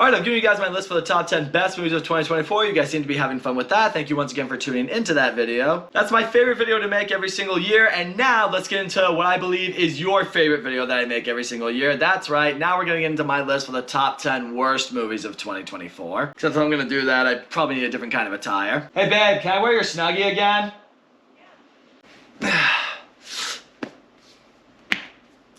Alright, I'm giving you guys my list for the top 10 best movies of 2024. You guys seem to be having fun with that. Thank you once again for tuning into that video. That's my favorite video to make every single year, and now let's get into what I believe is your favorite video that I make every single year. That's right, now we're going to get into my list for the top 10 worst movies of 2024. Except if I'm going to do that, I probably need a different kind of attire. Hey babe, can I wear your Snuggie again?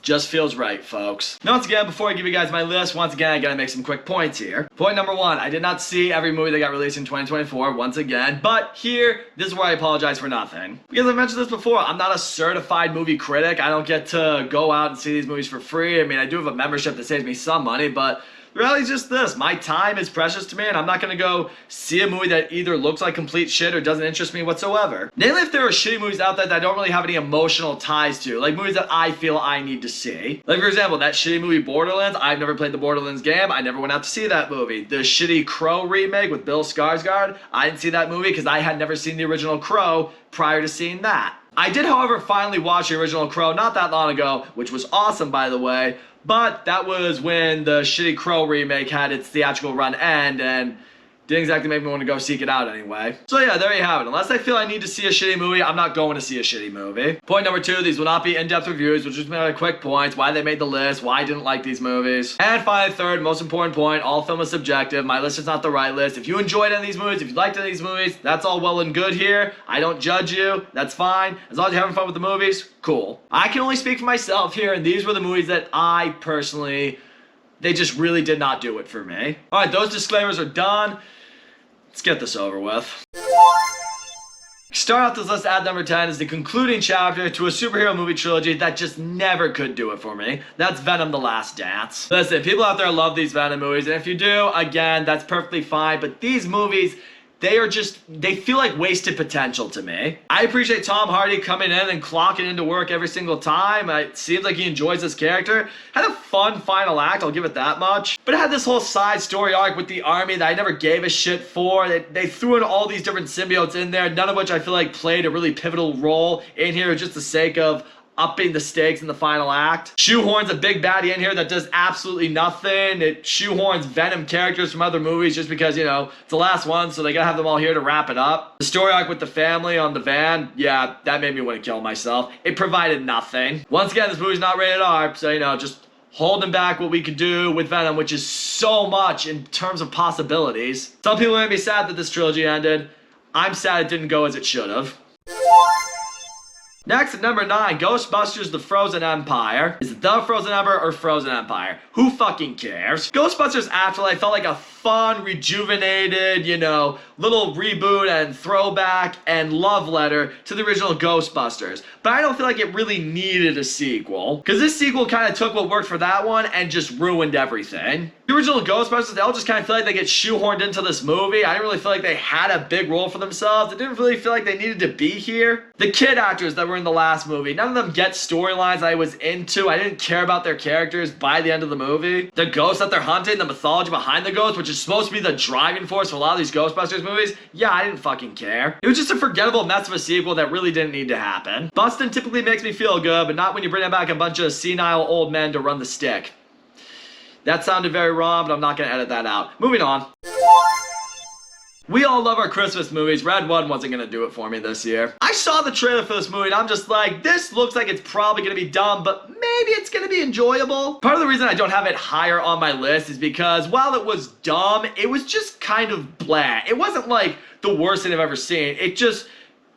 Just feels right, folks. Now, once again, before I give you guys my list, once again, I gotta make some quick points here. Point number one, I did not see every movie that got released in 2024, once again, but here, this is where I apologize for nothing. Because I've mentioned this before, I'm not a certified movie critic. I don't get to go out and see these movies for free. I mean, I do have a membership that saves me some money, but the reality is just this. My time is precious to me, and I'm not going to go see a movie that either looks like complete shit or doesn't interest me whatsoever. Namely, if there are shitty movies out there that I don't really have any emotional ties to, like movies that I feel I need to see. Like, for example, that shitty movie Borderlands, I've never played the Borderlands game, I never went out to see that movie. The shitty Crow remake with Bill Skarsgård, I didn't see that movie because I had never seen the original Crow prior to seeing that. I did, however, finally watch the original Crow not that long ago, which was awesome, by the way. But that was when the shitty Crow remake had its theatrical run end and didn't exactly make me want to go seek it out anyway. So yeah, there you have it. Unless I feel I need to see a shitty movie, I'm not going to see a shitty movie. Point number two, these will not be in-depth reviews, which just my quick points, why they made the list, why I didn't like these movies. And finally, third, most important point, all film is subjective. My list is not the right list. If you enjoyed any of these movies, if you liked any of these movies, that's all well and good here. I don't judge you. That's fine. As long as you're having fun with the movies, cool. I can only speak for myself here, and these were the movies that I personally, they just really did not do it for me. Alright, those disclaimers are done. Let's get this over with. Start off this list at number 10 is the concluding chapter to a superhero movie trilogy that just never could do it for me. That's Venom: The Last Dance. Listen, people out there love these Venom movies, and if you do, again, that's perfectly fine, but these movies, they feel like wasted potential to me. I appreciate Tom Hardy coming in and clocking into work every single time. It seems like he enjoys his character. Had a fun final act, I'll give it that much. But it had this whole side story arc with the army that I never gave a shit for. They threw in all these different symbiotes in there, none of which I feel like played a really pivotal role in here just the sake of upping the stakes in the final act. Shoehorns a big baddie in here that does absolutely nothing. It shoehorns Venom characters from other movies just because, you know, it's the last one, so they gotta have them all here to wrap it up. The story arc with the family on the van, yeah, that made me want to kill myself. It provided nothing. Once again, this movie's not rated R, so, you know, just holding back what we could do with Venom, which is so much in terms of possibilities. Some people may be sad that this trilogy ended. I'm sad it didn't go as it should have. Next at number 9, Ghostbusters: The Frozen Empire. Is it The Frozen Empire or Frozen Empire? Who fucking cares? Ghostbusters Afterlife felt like a fun, rejuvenated, you know, little reboot and throwback and love letter to the original Ghostbusters. But I don't feel like it really needed a sequel, because this sequel kind of took what worked for that one and just ruined everything. The original Ghostbusters, they all just kind of feel like they get shoehorned into this movie. I didn't really feel like they had a big role for themselves. I didn't really feel like they needed to be here. The kid actors that were in the last movie, none of them get storylines I was into. I didn't care about their characters by the end of the movie. The ghosts that they're hunting, the mythology behind the ghosts, which is supposed to be the driving force for a lot of these Ghostbusters movies, yeah, I didn't fucking care. It was just a forgettable mess of a sequel that really didn't need to happen. Bustin' typically makes me feel good, but not when you bring back a bunch of senile old men to run the stick. That sounded very wrong, but I'm not gonna edit that out. Moving on. We all love our Christmas movies. RedOne wasn't gonna do it for me this year. I saw the trailer for this movie and I'm just like, this looks like it's probably gonna be dumb, but maybe it's gonna be enjoyable. Part of the reason I don't have it higher on my list is because while it was dumb, it was just kind of blah. It wasn't like the worst thing I've ever seen.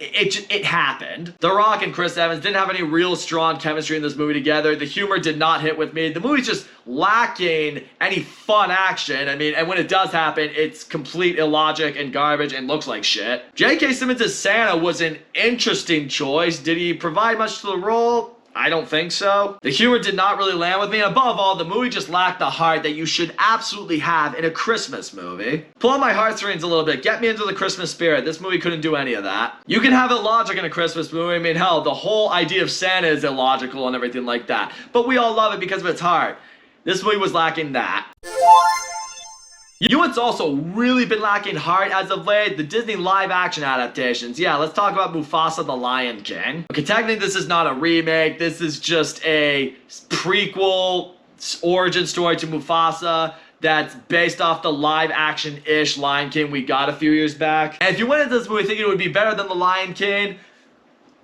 It happened. The Rock and Chris Evans didn't have any real strong chemistry in this movie together. The humor did not hit with me. The movie's just lacking any fun action. I mean, and when it does happen, it's complete illogic and garbage and looks like shit. J.K. Simmons as Santa was an interesting choice. Did he provide much to the role? I don't think so. The humor did not really land with me, and above all, the movie just lacked the heart that you should absolutely have in a Christmas movie. Pull on my heartstrings a little bit, get me into the Christmas spirit. This movie couldn't do any of that. You can have illogic in a Christmas movie. I mean, hell, the whole idea of Santa is illogical and everything like that. But we all love it because of its heart. This movie was lacking that. You know what's also really been lacking heart as of late? The Disney live-action adaptations. Yeah, let's talk about Mufasa the Lion King. Okay, technically this is not a remake. This is just a prequel origin story to Mufasa. that's based off the live action-ish Lion King we got a few years back. And if you went into this movie thinking it would be better than the Lion King,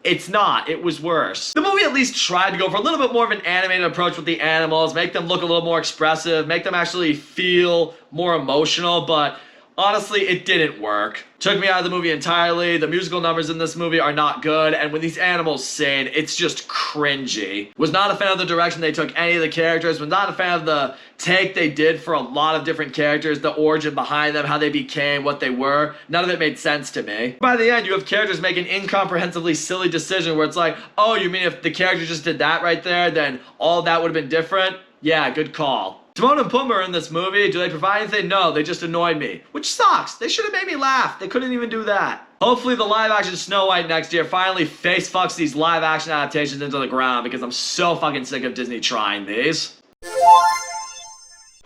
it's not. It was worse. The movie at least tried to go for a little bit more of an animated approach with the animals, make them look a little more expressive, make them actually feel more emotional, but honestly, it didn't work. Took me out of the movie entirely. The musical numbers in this movie are not good, and when these animals sing, it's just cringy. Was not a fan of the direction they took any of the characters, was not a fan of the take they did for a lot of different characters, the origin behind them, how they became what they were. None of it made sense to me. By the end, you have characters making incomprehensibly silly decisions where it's like, oh, you mean if the character just did that right there, then all that would have been different? Yeah, good call. Timon and Pumbaa are in this movie. Do they provide anything? No, they just annoyed me. Which sucks. They should have made me laugh. They couldn't even do that. Hopefully the live action Snow White next year finally face fucks these live action adaptations into the ground because I'm so fucking sick of Disney trying these.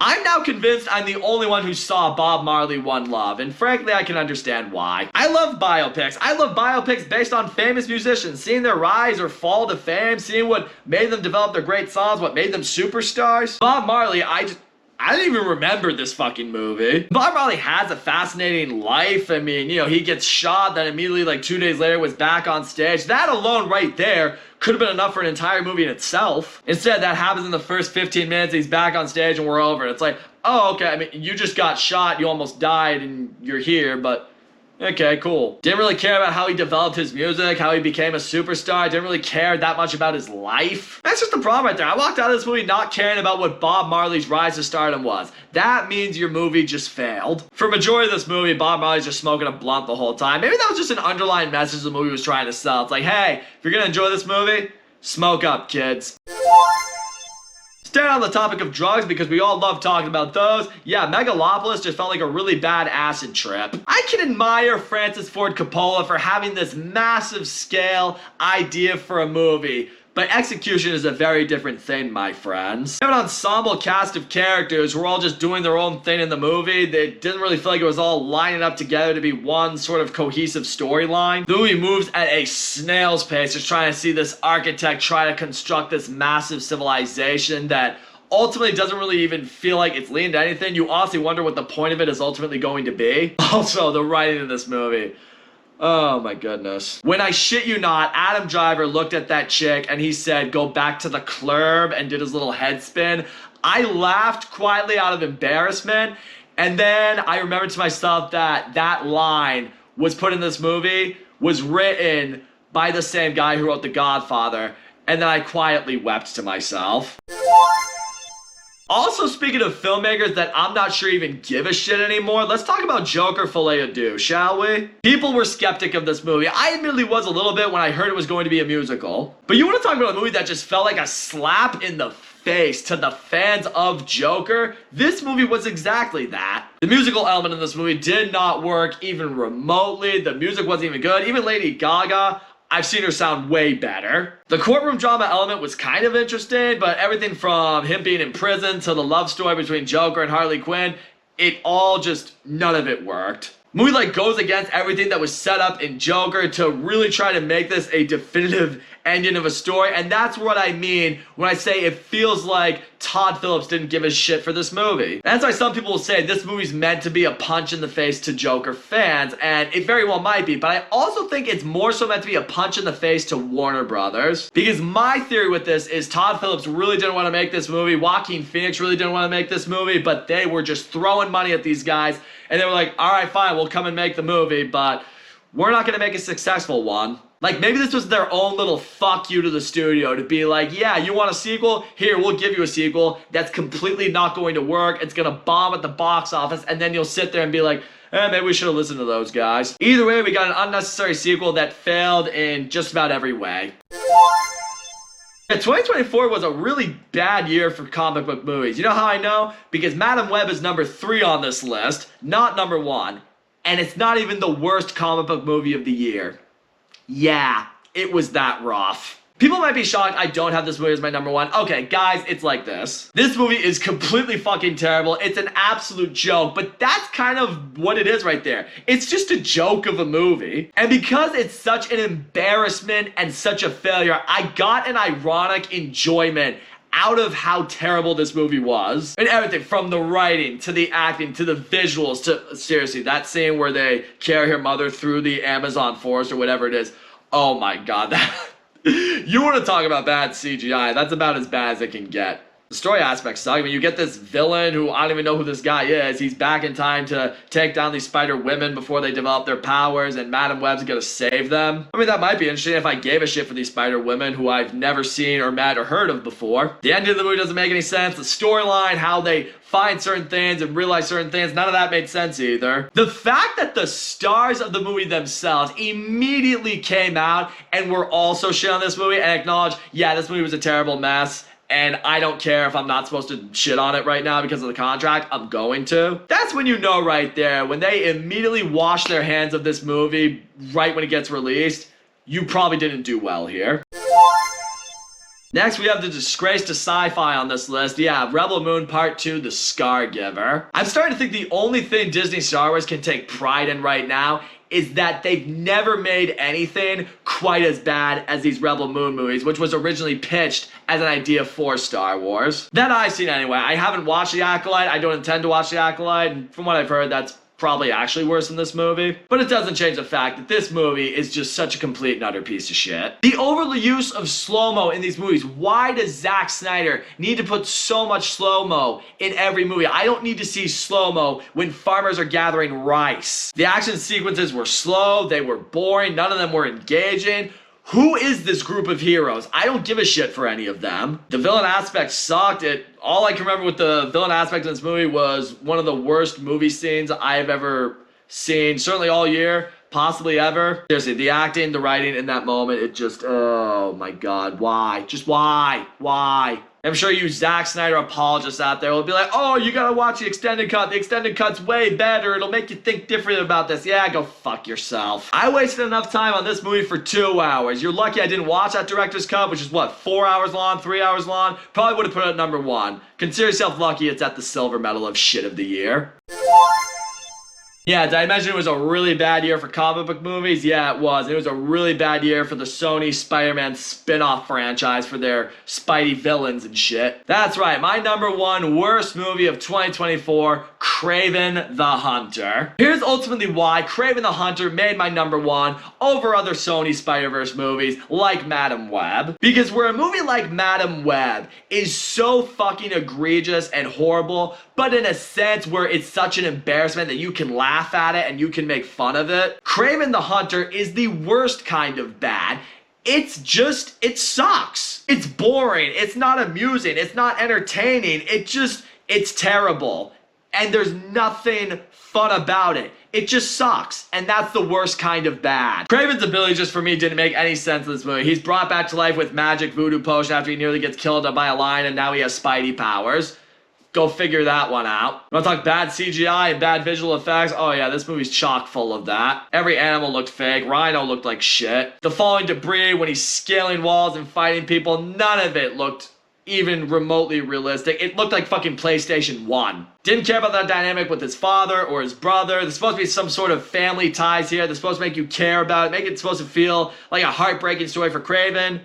I'm now convinced I'm the only one who saw Bob Marley One Love, and frankly I can understand why. I love biopics. I love biopics based on famous musicians, seeing their rise or fall to fame, seeing what made them develop their great songs, what made them superstars. Bob Marley, I didn't even remember this fucking movie. Bob Marley has a fascinating life. I mean, you know, he gets shot, then immediately like 2 days later was back on stage. That alone right there could have been enough for an entire movie in itself. Instead, that happens in the first 15 minutes, he's back on stage and we're over. It's like, oh, okay, I mean, you just got shot, you almost died, and you're here, but okay, cool. Didn't really care about how he developed his music, how he became a superstar. Didn't really care that much about his life. That's just the problem right there. I walked out of this movie not caring about what Bob Marley's rise to stardom was. That means your movie just failed. For majority of this movie, Bob Marley's just smoking a blunt the whole time. Maybe that was just an underlying message the movie was trying to sell. It's like, hey, if you're gonna enjoy this movie, smoke up, kids. Staying on the topic of drugs, because we all love talking about those, yeah, Megalopolis just felt like a really bad acid trip. I can admire Francis Ford Coppola for having this massive scale idea for a movie, but execution is a very different thing, my friends. We have an ensemble cast of characters who are all just doing their own thing in the movie. They didn't really feel like it was all lining up together to be one sort of cohesive storyline. The movie moves at a snail's pace, just trying to see this architect try to construct this massive civilization that ultimately doesn't really even feel like it's leading to anything. You honestly wonder what the point of it is ultimately going to be. Also, the writing in this movie. Oh my goodness. When I shit you not, Adam Driver looked at that chick and he said, go back to the club, and did his little head spin. I laughed quietly out of embarrassment, and then I remembered to myself that that line was put in this movie, was written by the same guy who wrote The Godfather, and then I quietly wept to myself. Also, speaking of filmmakers that I'm not sure even give a shit anymore, let's talk about Joker Filet-O-Deux, shall we? People were skeptic of this movie. I admittedly was a little bit when I heard it was going to be a musical. But you want to talk about a movie that just felt like a slap in the face to the fans of Joker? This movie was exactly that. The musical element in this movie did not work even remotely. The music wasn't even good. Even Lady Gaga, I've seen her sound way better. The courtroom drama element was kind of interesting, but everything from him being in prison to the love story between Joker and Harley Quinn, it all just, none of it worked. Movie like goes against everything that was set up in Joker to really try to make this a definitive ending of a story, and that's what I mean when I say it feels like Todd Phillips didn't give a shit for this movie. That's why some people will say this movie's meant to be a punch in the face to Joker fans, and it very well might be, but I also think it's more so meant to be a punch in the face to Warner Brothers, because my theory with this is Todd Phillips really didn't want to make this movie, Joaquin Phoenix really didn't want to make this movie, but they were just throwing money at these guys, and they were like, alright fine, we'll come and make the movie, but we're not going to make a successful one. Like, maybe this was their own little fuck you to the studio to be like, yeah, you want a sequel? Here, we'll give you a sequel that's completely not going to work. It's going to bomb at the box office, and then you'll sit there and be like, maybe we should have listened to those guys. Either way, we got an unnecessary sequel that failed in just about every way. Yeah, 2024 was a really bad year for comic book movies. You know how I know? Because Madam Web is number 3 on this list, not number 1. And it's not even the worst comic book movie of the year. Yeah, it was that rough. People might be shocked I don't have this movie as my number 1. Okay, guys, it's like this. This movie is completely fucking terrible. It's an absolute joke, but that's kind of what it is right there. It's just a joke of a movie. And because it's such an embarrassment and such a failure, I got an ironic enjoyment out of how terrible this movie was. And everything from the writing to the acting to the visuals to, seriously, that scene where they carry her mother through the Amazon forest or whatever it is. Oh my god, that you want to talk about bad CGI, that's about as bad as it can get. The story aspects suck. I mean, you get this villain who I don't even know who this guy is. He's back in time to take down these spider women before they develop their powers, and Madam Web's gonna save them. I mean, that might be interesting if I gave a shit for these spider women who I've never seen or met or heard of before. The ending of the movie doesn't make any sense. The storyline, how they find certain things and realize certain things, none of that made sense either. The fact that the stars of the movie themselves immediately came out and were also shit on this movie and acknowledged, yeah, this movie was a terrible mess, and I don't care if I'm not supposed to shit on it right now because of the contract, I'm going to. That's when you know right there, when they immediately wash their hands of this movie right when it gets released, you probably didn't do well here. Next, we have the disgrace to sci-fi on this list. Yeah, Rebel Moon Part 2, The Scargiver. I'm starting to think the only thing Disney Star Wars can take pride in right now is that they've never made anything quite as bad as these Rebel Moon movies, which was originally pitched as an idea for Star Wars. That I've seen anyway. I haven't watched The Acolyte. I don't intend to watch The Acolyte, and from what I've heard, that's probably actually worse than this movie. But it doesn't change the fact that this movie is just such a complete and utter piece of shit. The overly use of slow-mo in these movies. Why does Zack Snyder need to put so much slow-mo in every movie? I don't need to see slow-mo when farmers are gathering rice. The action sequences were slow, they were boring, none of them were engaging. Who is this group of heroes? I don't give a shit for any of them. The villain aspect sucked. All I can remember with the villain aspect in this movie was one of the worst movie scenes I've ever seen, certainly all year, possibly ever. Seriously, the acting, the writing in that moment, it just, oh my god, why? Just why? Why? I'm sure you Zack Snyder apologists out there will be like, oh, you gotta watch the extended cut. The extended cut's way better. It'll make you think differently about this. Yeah, go fuck yourself. I wasted enough time on this movie for 2 hours. You're lucky I didn't watch that director's cut, which is what, 4 hours long, 3 hours long? Probably would have put it at number 1. Consider yourself lucky it's at the silver medal of shit of the year. Yeah, did I mention it was a really bad year for comic book movies? Yeah, it was. It was a really bad year for the Sony Spider-Man spin-off franchise for their Spidey villains and shit. That's right, my number 1 worst movie of 2024, Craven the Hunter. Here's ultimately why Craven the Hunter made my number 1 over other Sony Spider-Verse movies like Madam Web. Because where a movie like Madam Web is so fucking egregious and horrible, but in a sense where it's such an embarrassment that you can laugh at it and you can make fun of it, Craven the Hunter is the worst kind of bad. It's just, it sucks. It's boring. It's not amusing. It's not entertaining. It's terrible. And there's nothing fun about it. It just sucks, and that's the worst kind of bad. Craven's ability just for me didn't make any sense in this movie. He's brought back to life with magic voodoo potion after he nearly gets killed by a lion, and now he has Spidey powers. Go figure that one out. Want to talk bad CGI and bad visual effects? Oh yeah, this movie's chock full of that. Every animal looked fake. Rhino looked like shit. The falling debris when he's scaling walls and fighting people, none of it looked even remotely realistic. It looked like fucking PlayStation 1. Didn't care about that dynamic with his father or his brother. There's supposed to be some sort of family ties here. They're supposed to make you care about it. Make it supposed to feel like a heartbreaking story for Craven.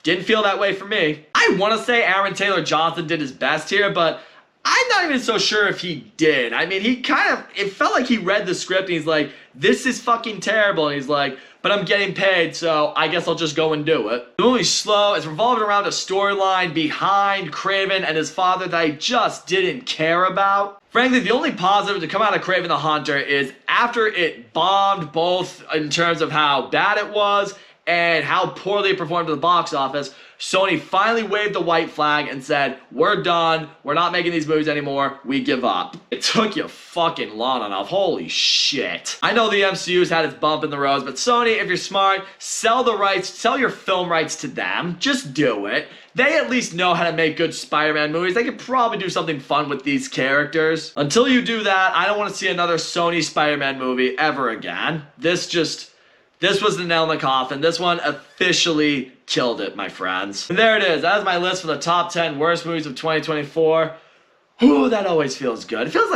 Didn't feel that way for me. I want to say Aaron Taylor Johnson did his best here, but I'm not even so sure if he did. I mean, it felt like he read the script and he's like, this is fucking terrible. And he's like, but I'm getting paid, so I guess I'll just go and do it. The movie's slow. It's revolving around a storyline behind Craven and his father that I just didn't care about. Frankly, the only positive to come out of Craven the Hunter is after it bombed both in terms of how bad it was and how poorly it performed at the box office, Sony finally waved the white flag and said, we're done, we're not making these movies anymore, we give up. It took you fucking long enough, holy shit. I know the MCU's had its bump in the road, but Sony, if you're smart, sell the rights, sell your film rights to them, just do it. They at least know how to make good Spider-Man movies. They could probably do something fun with these characters. Until you do that, I don't want to see another Sony Spider-Man movie ever again. This was the nail in the coffin. This one officially killed it, my friends. And there it is. That is my list for the top 10 worst movies of 2024. Ooh, that always feels good. It feels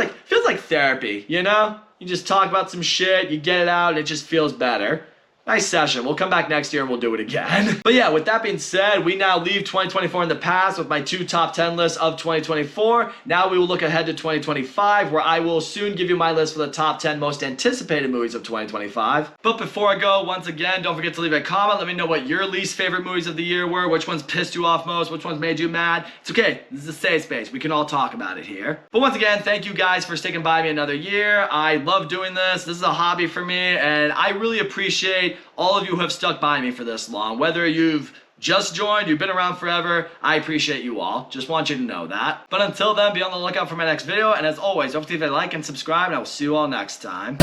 like therapy, you know? You just talk about some shit, you get it out, and it just feels better. Nice session. We'll come back next year and we'll do it again. But yeah, with that being said, we now leave 2024 in the past with my 2 top 10 lists of 2024. Now we will look ahead to 2025, where I will soon give you my list for the top 10 most anticipated movies of 2025. But before I go, once again, don't forget to leave a comment. Let me know what your least favorite movies of the year were, which ones pissed you off most, which ones made you mad. It's okay. This is a safe space. We can all talk about it here. But once again, thank you guys for sticking by me another year. I love doing this. This is a hobby for me, and I really appreciate all of you who have stuck by me for this long. Whether you've just joined, you've been around forever, I appreciate you all. Just want you to know that. But until then, be on the lookout for my next video. And as always, don't forget to like and subscribe, and I will see you all next time.